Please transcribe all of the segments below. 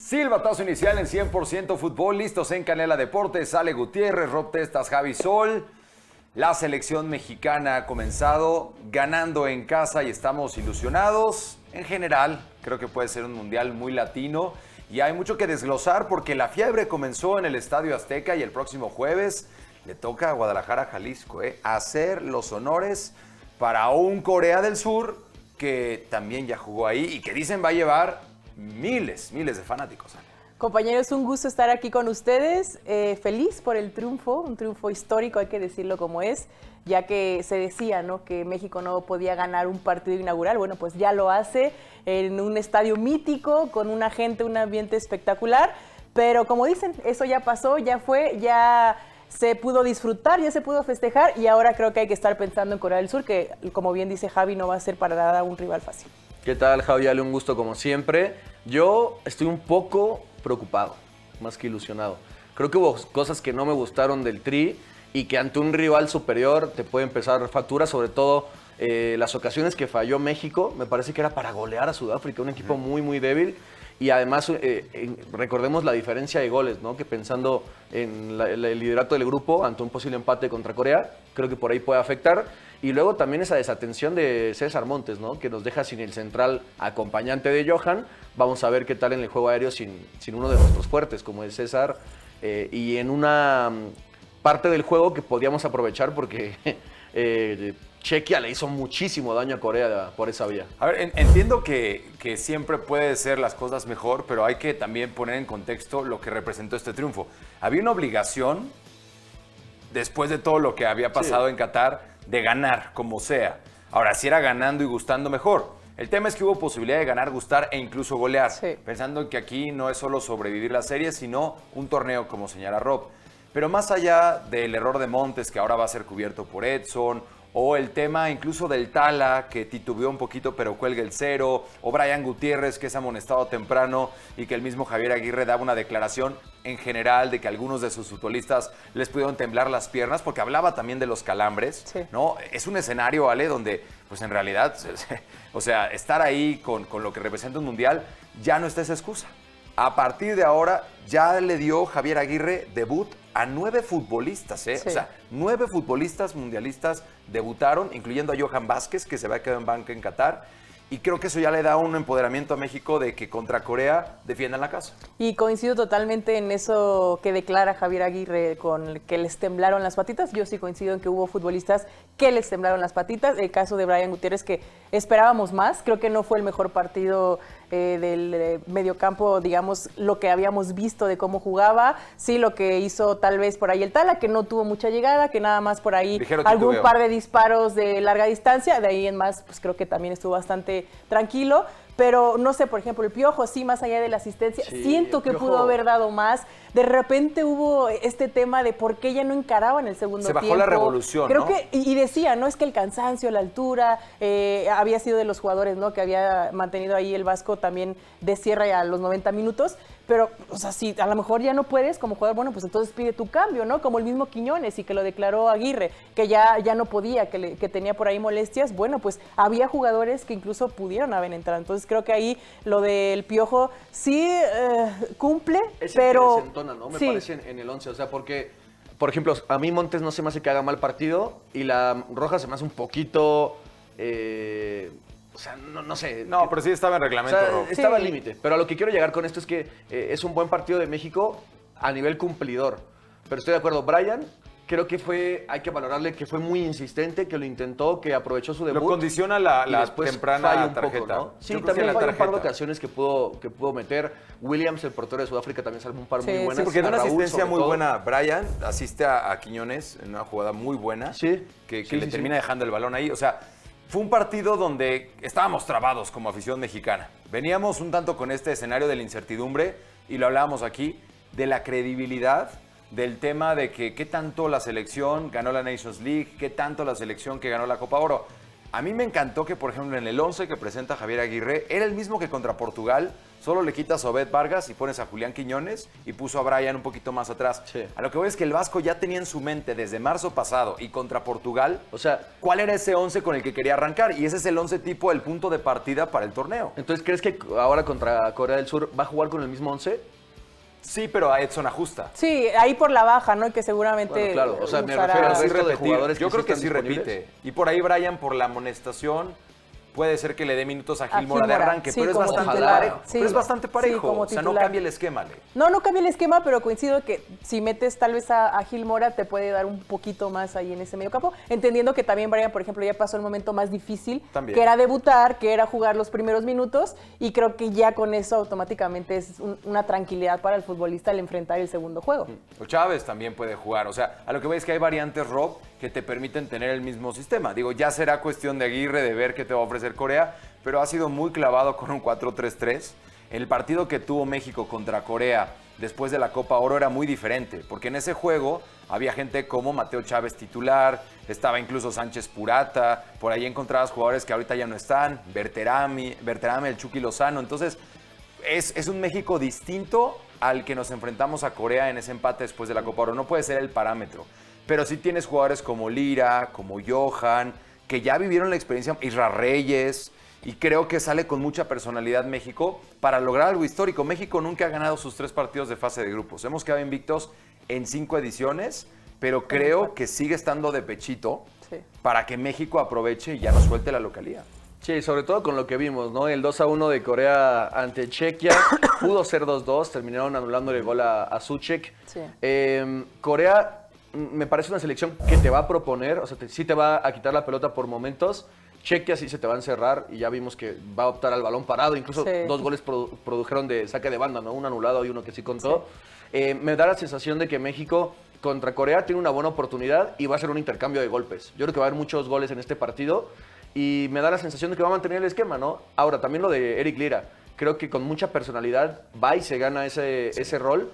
Silbatazo inicial en 100% fútbol, listos en Canela Deportes, Ale Gutiérrez, Rob Testas, Javi Sol. La selección mexicana ha comenzado ganando en casa y estamos ilusionados. En general, creo que puede ser un mundial muy latino y hay mucho que desglosar porque la fiebre comenzó en el Estadio Azteca y el próximo jueves le toca a Guadalajara, Jalisco, hacer los honores para un Corea del Sur que también ya jugó ahí y que dicen va a llevar miles de fanáticos. Compañeros, un gusto estar aquí con ustedes, feliz por el triunfo, un triunfo histórico, hay que decirlo como es, ya que se decía, ¿no?, que México no podía ganar un partido inaugural. Bueno, pues ya lo hace en un estadio mítico, con una gente, un ambiente espectacular, pero como dicen, eso ya pasó, ya fue, ya se pudo disfrutar, ya se pudo festejar y ahora creo que hay que estar pensando en Corea del Sur, que como bien dice Javi, no va a ser para nada un rival fácil. ¿Qué tal, Javi? Ale, un gusto como siempre. Yo estoy un poco preocupado, más que ilusionado. Creo que hubo cosas que no me gustaron del Tri y que ante un rival superior te puede empezar factura, sobre todo las ocasiones que falló México. Me parece que era para golear a Sudáfrica, un equipo muy débil. Y además, recordemos la diferencia de goles, ¿no? Que pensando en el liderato del grupo ante un posible empate contra Corea, creo que por ahí puede afectar. Y luego también esa desatención de César Montes, ¿no?, que nos deja sin el central acompañante de Johan. Vamos a ver qué tal en el juego aéreo sin uno de nuestros fuertes, como es César. Y en una parte del juego que podíamos aprovechar porque Chequia le hizo muchísimo daño a Corea por esa vía. A ver, entiendo que siempre puede ser las cosas mejor, pero hay que también poner en contexto lo que representó este triunfo. Había una obligación, después de todo lo que había pasado en Qatar, de ganar, como sea. Ahora, si era ganando y gustando, mejor. El tema es que hubo posibilidad de ganar, gustar e incluso golear. Sí. Pensando en que aquí no es solo sobrevivir la serie, sino un torneo, como señala Rob. Pero más allá del error de Montes, que ahora va a ser cubierto por Edson, o el tema incluso del Tala, que titubeó un poquito pero cuelga el cero, o Brian Gutiérrez, que es amonestado temprano, y que el mismo Javier Aguirre daba una declaración en general de que algunos de sus futbolistas les pudieron temblar las piernas, porque hablaba también de los calambres, sí, ¿no? Es un escenario, Ale, donde pues en realidad, o sea, estar ahí con lo que representa un mundial, ya no está esa excusa. A partir de ahora, ya le dio Javier Aguirre debut a 9 futbolistas, ¿eh? Sí. O sea, 9 futbolistas mundialistas debutaron, incluyendo a Johan Vázquez, que se va a quedar en banca en Qatar. Y creo que eso ya le da un empoderamiento a México de que contra Corea defiendan la casa. Y coincido totalmente en eso que declara Javier Aguirre con que les temblaron las patitas. Yo sí coincido en que hubo futbolistas que les temblaron las patitas. El caso de Brian Gutiérrez, que esperábamos más. Creo que no fue el mejor partido del mediocampo, digamos, lo que habíamos visto de cómo jugaba. Sí, lo que hizo tal vez por ahí el Tala, que no tuvo mucha llegada, que nada más por ahí algún par de disparos de larga distancia. De ahí en más, pues creo que también estuvo bastante tranquilo, pero no sé, por ejemplo, el Piojo, sí, más allá de la asistencia, sí, siento que pudo haber dado más. De repente hubo este tema de por qué ya no encaraba en el segundo tiempo. Se bajó la revolución, creo ¿no? Que, y decía, ¿no? Es que el cansancio, la altura, había sido de los jugadores, ¿no?, que había mantenido ahí el Vasco también de cierre a los 90 minutos. Pero, o sea, si a lo mejor ya no puedes como jugador, bueno, pues entonces pide tu cambio, ¿no? Como el mismo Quiñones, y que lo declaró Aguirre, que ya no podía, que tenía por ahí molestias. Bueno, pues había jugadores que incluso pudieron haber entrado. Entonces creo que ahí lo del Piojo sí cumple, pero... Que desentona, ¿no? Me parece en el 11, o sea, porque, por ejemplo, a mí Montes no se me hace que haga mal partido y la Roja se me hace un poquito... O sea, no sé. No, pero sí estaba en reglamento, o sea, Rob. Estaba al límite. Pero a lo que quiero llegar con esto es que es un buen partido de México a nivel cumplidor. Pero estoy de acuerdo. Brian, creo que hay que valorarle que fue muy insistente, que lo intentó, que aprovechó su debut. Lo condiciona la temprana tarjeta, poco, ¿no? Sí, también falló un par de ocasiones que pudo meter. Williams, el portero de Sudáfrica, también salvó un par muy buenas. Sí, porque de una asistencia muy buena. Brian asiste a Quiñones en una jugada muy buena. Sí. Que le termina dejando el balón ahí. O sea, fue un partido donde estábamos trabados como afición mexicana. Veníamos un tanto con este escenario de la incertidumbre, y lo hablábamos aquí, de la credibilidad, del tema de que qué tanto la selección ganó la Nations League, qué tanto la selección que ganó la Copa Oro. A mí me encantó que, por ejemplo, en el 11 que presenta Javier Aguirre, era el mismo que contra Portugal, solo le quitas a Obed Vargas y pones a Julián Quiñones y puso a Brian un poquito más atrás. Sí. A lo que voy es que el Vasco ya tenía en su mente desde marzo pasado y contra Portugal, O sea, cuál era ese 11 con el que quería arrancar. Y ese es el 11 tipo, el punto de partida para el torneo. entonces, ¿crees que ahora contra Corea del Sur va a jugar con el mismo 11? Sí, pero a Edson ajusta. Sí, ahí por la baja, ¿no? Y que seguramente Bueno, claro, o sea, me usará- refiero al Sí resto de repetir. jugadores Yo que creo sí que están sí disponibles. repite. Y por ahí Brian, por la amonestación, puede ser que le dé minutos a Gil Mora de Mora, arranque, sí, pero es como bastante titular. parejo. Sí, Pero es bastante sí, parejo. como O sea, no titular. cambia el esquema, Le. No cambia el esquema, pero coincido que si metes tal vez a Gil Mora te puede dar un poquito más ahí en ese medio campo, entendiendo que también Brian, por ejemplo, ya pasó el momento más difícil, También. que era debutar, que era jugar los primeros minutos, y creo que ya con eso automáticamente es una tranquilidad para el futbolista al enfrentar el segundo juego. O Chávez también puede jugar. O sea, a lo que voy es que hay variantes, Rob, que te permiten tener el mismo sistema. Digo, ya será cuestión de Aguirre de ver qué te va a ofrecer Corea, pero ha sido muy clavado con un 4-3-3. El partido que tuvo México contra Corea después de la Copa Oro era muy diferente, porque en ese juego había gente como Mateo Chávez titular, estaba incluso Sánchez Purata, por ahí encontrabas jugadores que ahorita ya no están, Berterame, el Chucky Lozano. Entonces, es un México distinto al que nos enfrentamos a Corea en ese empate después de la Copa Oro. No puede ser el parámetro. Pero sí tienes jugadores como Lira, como Johan, que ya vivieron la experiencia, Isra Reyes, y creo que sale con mucha personalidad México para lograr algo histórico. México nunca ha ganado sus 3 partidos de fase de grupos. Hemos quedado invictos en 5 ediciones, pero creo que sigue estando de pechito Sí. para que México aproveche y ya nos suelte la localía. Sí, sobre todo con lo que vimos, ¿no? El 2-1 de Corea ante Chequia pudo ser 2-2, terminaron anulando el gol a Suchek. Sí. Corea me parece una selección que te va a proponer, o sea, sí te va a quitar la pelota por momentos. Chequia sí se te va a encerrar y ya vimos que va a optar al balón parado. Incluso Sí. 2 goles produjeron de saque de banda, ¿no? Un anulado y uno que sí contó. Me da la sensación de que México contra Corea tiene una buena oportunidad y va a ser un intercambio de golpes. Yo creo que va a haber muchos goles en este partido y me da la sensación de que va a mantener el esquema, ¿no? Ahora, también lo de Eric Lira. Creo que con mucha personalidad va y se gana ese rol.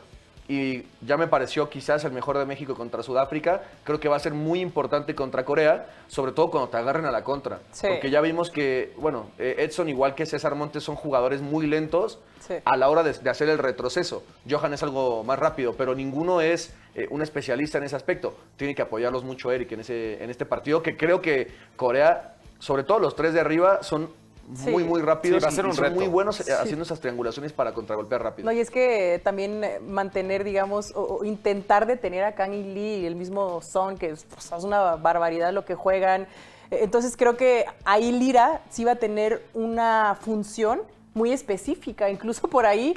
Y ya me pareció quizás el mejor de México contra Sudáfrica. Creo que va a ser muy importante contra Corea, sobre todo cuando te agarren a la contra. Sí. Porque ya vimos que, bueno, Edson igual que César Montes son jugadores muy lentos Sí. a la hora de hacer el retroceso. Johan es algo más rápido, pero ninguno es un especialista en ese aspecto. Tiene que apoyarlos mucho Eric en este partido, que creo que Corea, sobre todo los 3 de arriba, son Sí. muy rápidos Sí, va a ser y un son reto. muy buenos haciendo esas triangulaciones para contragolpear rápido. No, y es que también mantener, digamos, o intentar detener a Kang In Lee y el mismo Son, que pues, es una barbaridad lo que juegan. Entonces creo que ahí Lira sí va a tener una función muy específica, incluso por ahí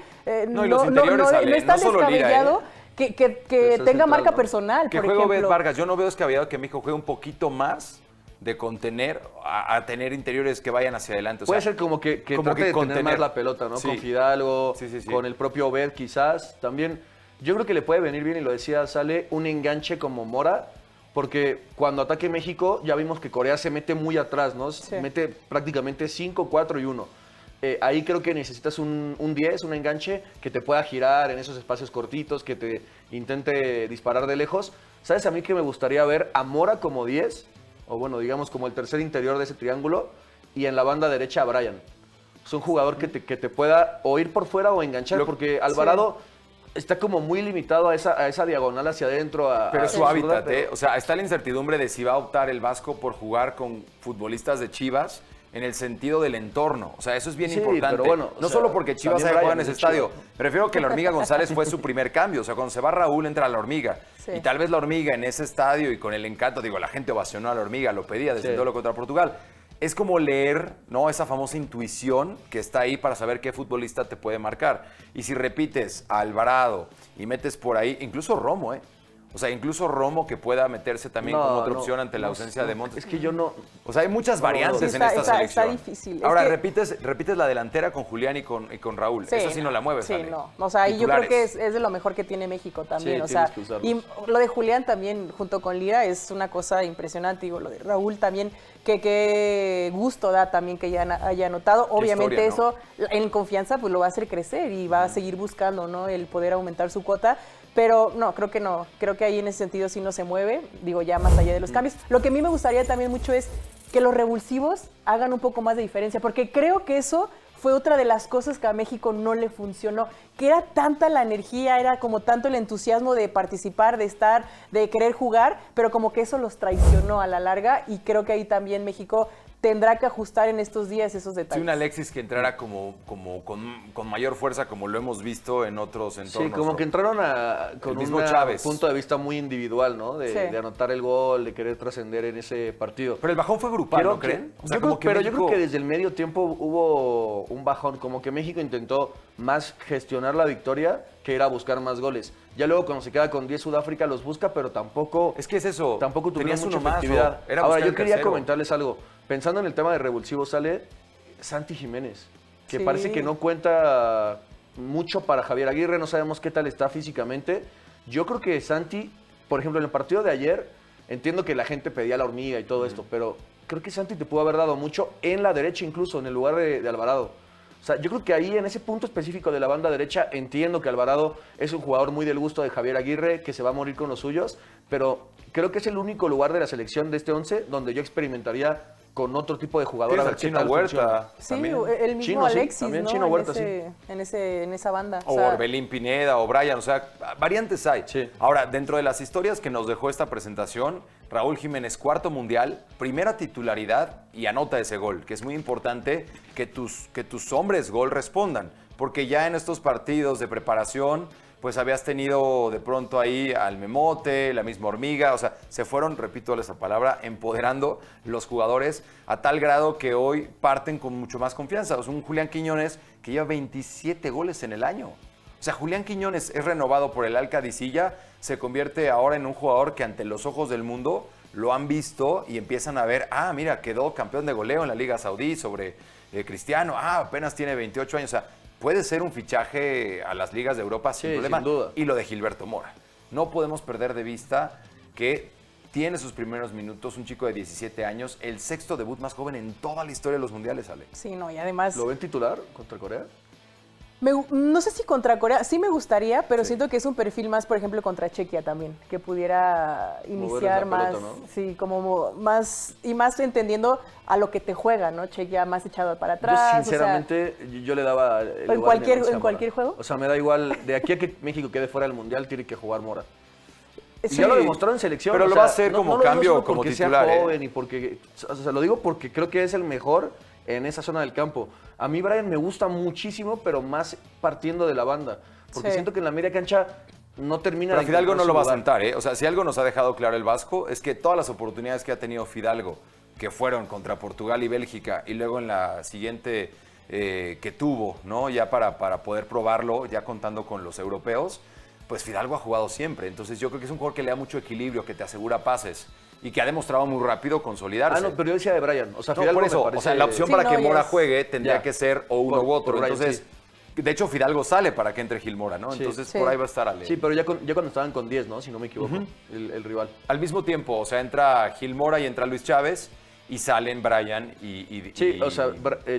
No, y los interiores, Ale, es tan no solo Lira, descabellado que Eso tenga es central, marca ¿no? personal, Que por juego ejemplo. Obed Vargas. Yo no veo descabellado que México juegue un poquito más de contener a tener interiores que vayan hacia adelante. O Puede sea, ser como que como trate que de tener contener. más la pelota, ¿no? Sí. Con Fidalgo, Sí, sí, sí. con el propio Obed quizás. También yo creo que le puede venir bien, y lo decía Sale, un enganche como Mora, porque cuando ataque México ya vimos que Corea se mete muy atrás, ¿no? Sí. Mete prácticamente 5, 4 y 1. Ahí creo que necesitas un 10, un enganche que te pueda girar en esos espacios cortitos, que te intente disparar de lejos. ¿Sabes a mí que me gustaría ver a Mora como 10? O bueno, digamos como el tercer interior de ese triángulo, y en la banda derecha a Brian. Es un jugador que te pueda o ir por fuera o enganchar, porque Alvarado está como muy limitado a esa diagonal hacia adentro. Pero a es su zurda, hábitat, pero- ¿eh? O sea, está la incertidumbre de si va a optar el Vasco por jugar con futbolistas de Chivas en el sentido del entorno. O sea, eso es bien Sí, importante. pero bueno, o no sea, solo porque Chivas también haya jugado en Brian ese es estadio. Chivas. Prefiero que la Hormiga González fue su primer cambio. O sea, cuando se va Raúl, entra la Hormiga. Sí. Y tal vez la Hormiga en ese estadio y con el encanto, digo, la gente ovacionó a la Hormiga, lo pedía desde Sí. el duelo contra Portugal. Es como leer, ¿no? Esa famosa intuición que está ahí para saber qué futbolista te puede marcar. Y si repites a Alvarado y metes por ahí, incluso Romo, ¿eh? O sea, incluso Romo que pueda meterse también No, como otra no, opción ante la no, ausencia no, de Montes. Es que yo no... O sea, hay muchas variantes Sí, en está- esta está- selección. está difícil. Es Ahora, que- repites la delantera con Julián y con Raúl. Esa sí no la mueves, Sí, Ale. no. O sea, ahí yo creo que Titulares. es de lo mejor que tiene México también. Sí, o sea, tienes que usarlos. y lo de Julián también, junto con Lira, es una cosa impresionante. Digo, lo de Raúl también, qué gusto da también que ya haya anotado. Obviamente historia, ¿no? eso, en confianza, pues lo va a hacer crecer y va a seguir buscando, ¿no? El poder aumentar su cuota. Pero no. Creo que ahí en ese sentido sí no se mueve, digo, ya más allá de los cambios. Lo que a mí me gustaría también mucho es que los revulsivos hagan un poco más de diferencia, porque creo que eso fue otra de las cosas que a México no le funcionó, que era tanta la energía, era como tanto el entusiasmo de participar, de estar, de querer jugar, pero como que eso los traicionó a la larga y creo que ahí también México tendrá que ajustar en estos días esos detalles. Sí, un Alexis que entrara como con mayor fuerza, como lo hemos visto en otros entornos. Sí, como que entraron con un punto de vista muy individual, ¿no? De anotar el gol, de querer trascender en ese partido. Pero el bajón fue grupal, ¿no creen? O sea, yo creo que desde el medio tiempo hubo un bajón, como que México intentó más gestionar la victoria que ir a buscar más goles. Ya luego cuando se queda con 10 Sudáfrica los busca, pero tampoco... Es que es eso. Tampoco tuvieron mucha uno efectividad. Era Ahora, yo quería comentarles algo. Pensando en el tema de revulsivo, sale Santi Jiménez, que parece que no cuenta mucho para Javier Aguirre, no sabemos qué tal está físicamente. Yo creo que Santi, por ejemplo, en el partido de ayer, entiendo que la gente pedía la hormiga y todo esto, pero creo que Santi te pudo haber dado mucho en la derecha incluso, en el lugar de Alvarado. O sea, yo creo que ahí, en ese punto específico de la banda derecha, entiendo que Alvarado es un jugador muy del gusto de Javier Aguirre, que se va a morir con los suyos, pero creo que es el único lugar de la selección de este 11 donde yo experimentaría con otro tipo de jugador. A ver, Chino Huerta. Sí, el mismo Chino, Alexis, también ¿no? Chino Huerta, en esa banda. O Orbelín Pineda, o Brian, o sea, variantes hay. Sí. Ahora, dentro de las historias que nos dejó esta presentación, Raúl Jiménez, cuarto mundial, primera titularidad y anota ese gol, que es muy importante que tus hombres gol respondan, porque ya en estos partidos de preparación pues habías tenido de pronto ahí al Memote, la misma Hormiga, o sea, se fueron, repito esa palabra, empoderando los jugadores a tal grado que hoy parten con mucho más confianza. O sea, un Julián Quiñones que lleva 27 goles en el año. O sea, Julián Quiñones es renovado por el Alcadicilla, se convierte ahora en un jugador que ante los ojos del mundo lo han visto y empiezan a ver, mira, quedó campeón de goleo en la Liga Saudí sobre Cristiano, apenas tiene 28 años, o sea, puede ser un fichaje a las ligas de Europa sin problema. Sin duda. Y lo de Gilberto Mora. No podemos perder de vista que tiene sus primeros minutos, un chico de 17 años, el sexto debut más joven en toda la historia de los mundiales, Ale. Sí, no, y además... ¿Lo ven titular contra Corea? No sé si contra Corea, sí me gustaría, pero siento que es un perfil más, por ejemplo, contra Chequia también, que pudiera iniciar más, pelota, ¿no? Sí, como más, y más entendiendo a lo que te juega, ¿no? Chequia más echado para atrás. Yo sinceramente, yo le daba el ¿En cualquier juego? O sea, me da igual, de aquí a que México quede fuera del Mundial, tiene que jugar Mora. Sí. Y ya lo demostró en selección. Pero lo va a hacer como cambio, como titular. Sea joven y porque, o sea, lo digo porque creo que es el mejor en esa zona del campo. A mí Brian me gusta muchísimo, pero más partiendo de la banda. Porque siento que en la media cancha no termina Pero de Fidalgo no lo va a lugar. sentar, ¿eh? O sea, si algo nos ha dejado claro el Vasco es que todas las oportunidades que ha tenido Fidalgo, que fueron contra Portugal y Bélgica, y luego en la siguiente que tuvo, ¿no? Ya para poder probarlo, ya contando con los europeos, pues Fidalgo ha jugado siempre. Entonces yo creo que es un jugador que le da mucho equilibrio, que te asegura pases y que ha demostrado muy rápido consolidarse. No, pero yo decía de Brian. O sea, No, Fidalgo por eso, me parece... o sea, la opción para que Mora juegue tendría que ser o uno u otro. por Brian, Entonces, de hecho, Fidalgo sale para que entre Gil Mora, ¿no? Sí. Entonces, por ahí va a estar Ale. Sí, pero ya cuando estaban con 10, ¿no? Si no me equivoco, el rival. Al mismo tiempo, o sea, entra Gil Mora y entra Luis Chávez y salen Brian y Sí, o sea,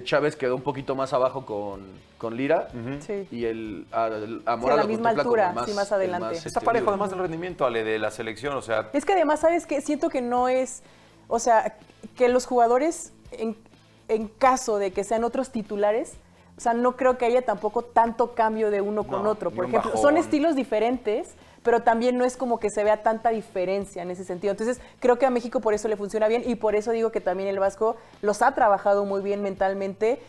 Chávez quedó un poquito más abajo con Lira Sí. y a Mora a la lo misma contempla como altura, más- sí, más el adelante. está parejo además del rendimiento, Ale, de la selección, o sea... Es que además, ¿sabes qué? Siento que no es, o sea, que los jugadores, en caso de que sean otros titulares, o sea, no creo que haya tampoco tanto cambio de uno con otro. ni Por un ejemplo, bajón. son estilos diferentes, pero también no es como que se vea tanta diferencia en ese sentido. Entonces, creo que a México por eso le funciona bien y por eso digo que también el Vasco los ha trabajado muy bien mentalmente,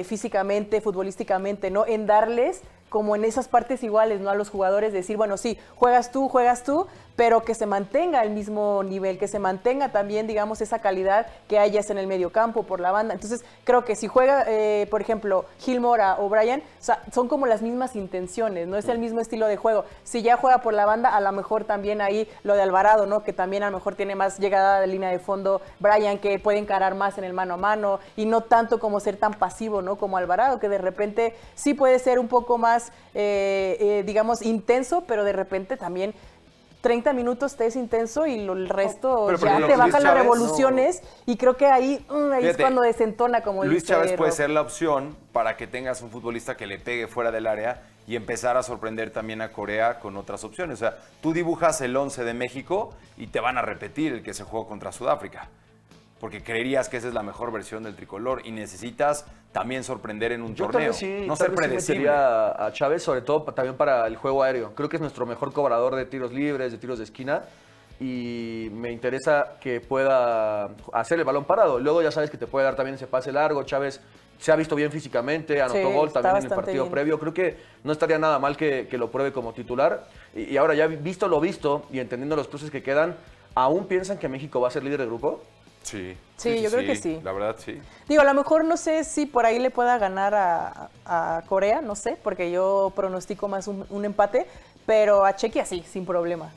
físicamente, futbolísticamente, ¿no? En darles como en esas partes iguales, ¿no? A los jugadores decir, bueno, sí, juegas tú, pero que se mantenga el mismo nivel, que se mantenga también, digamos, esa calidad que hayas en el mediocampo, por la banda. Entonces, creo que si juega, por ejemplo, Gil Mora o Brian, o sea, son como las mismas intenciones, no es el mismo estilo de juego. Si ya juega por la banda, a lo mejor también ahí lo de Alvarado, ¿no? Que también a lo mejor tiene más llegada de línea de fondo Brian, que puede encarar más en el mano a mano y no tanto como ser tan pasivo, ¿no? Como Alvarado, que de repente sí puede ser un poco más, digamos, intenso, pero de repente también 30 minutos te es intenso y el resto pero, por ya ejemplo, te Luis bajan las Chávez, revoluciones y creo que ahí es Fíjate, cuando desentona, como Luis dice Chávez puede Rob. ser la opción para que tengas un futbolista que le pegue fuera del área y empezar a sorprender también a Corea con otras opciones. O sea, tú dibujas el 11 de México y te van a repetir el que se jugó contra Sudáfrica. porque creerías que esa es la mejor versión del tricolor y necesitas también sorprender en un Yo torneo. tal vez sí, no tal ser vez sí predecible. metería a Chávez, sobre todo también para el juego aéreo. Creo que es nuestro mejor cobrador de tiros libres, de tiros de esquina. Y me interesa que pueda hacer el balón parado. Luego ya sabes que te puede dar también ese pase largo. Chávez se ha visto bien físicamente, anotó Sí, gol está también en el bastante partido bien. previo. Creo que no estaría nada mal que lo pruebe como titular. Y ahora ya visto lo visto y entendiendo los cruces que quedan, ¿aún piensan que México va a ser líder de grupo? Sí. Sí, yo creo que sí. La verdad, sí. Digo, a lo mejor no sé si por ahí le pueda ganar a Corea, no sé, porque yo pronostico más un empate, pero a Chequia sí, sin problema.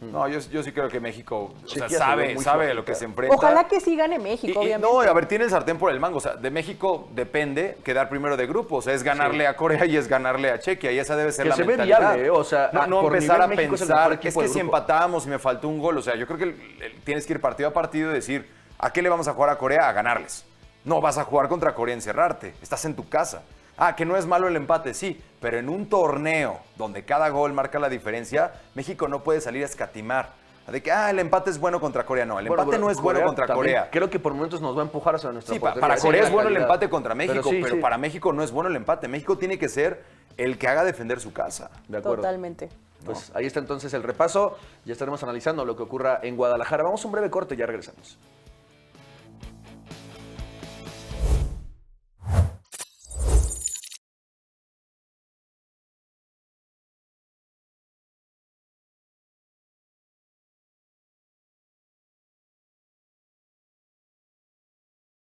No, yo sí creo que México o sea, Chequia se ve muy sabe a lo flojita. que se enfrenta. Ojalá que sí gane México, obviamente. No, a ver, tiene el sartén por el mango. O sea, de México depende quedar primero de grupo. O sea, es ganarle a Corea y es ganarle a Chequia. Y esa debe ser Que la se ve mentalidad. viable, ¿eh? O sea, no por empezar a nivel México es el mejor pensar, equipo es que del si grupo. empatamos y me faltó un gol. O sea, yo creo que tienes que ir partido a partido y decir, ¿a qué le vamos a jugar a Corea? A ganarles. No vas a jugar contra Corea, encerrarte. Estás en tu casa. Ah, que no es malo el empate, sí, pero en un torneo donde cada gol marca la diferencia, México no puede salir a escatimar. De que, el empate es bueno contra Corea. No, el empate no es bueno Corea contra también Corea. Creo que por momentos nos va a empujar hacia nuestra Sí, portería. para Esa Corea la es bueno el calidad. empate contra México, pero, sí. para México no es bueno el empate. México tiene que ser el que haga defender su casa. De acuerdo. Totalmente. Pues ahí está entonces el repaso. Ya estaremos analizando lo que ocurra en Guadalajara. Vamos a un breve corte y ya regresamos.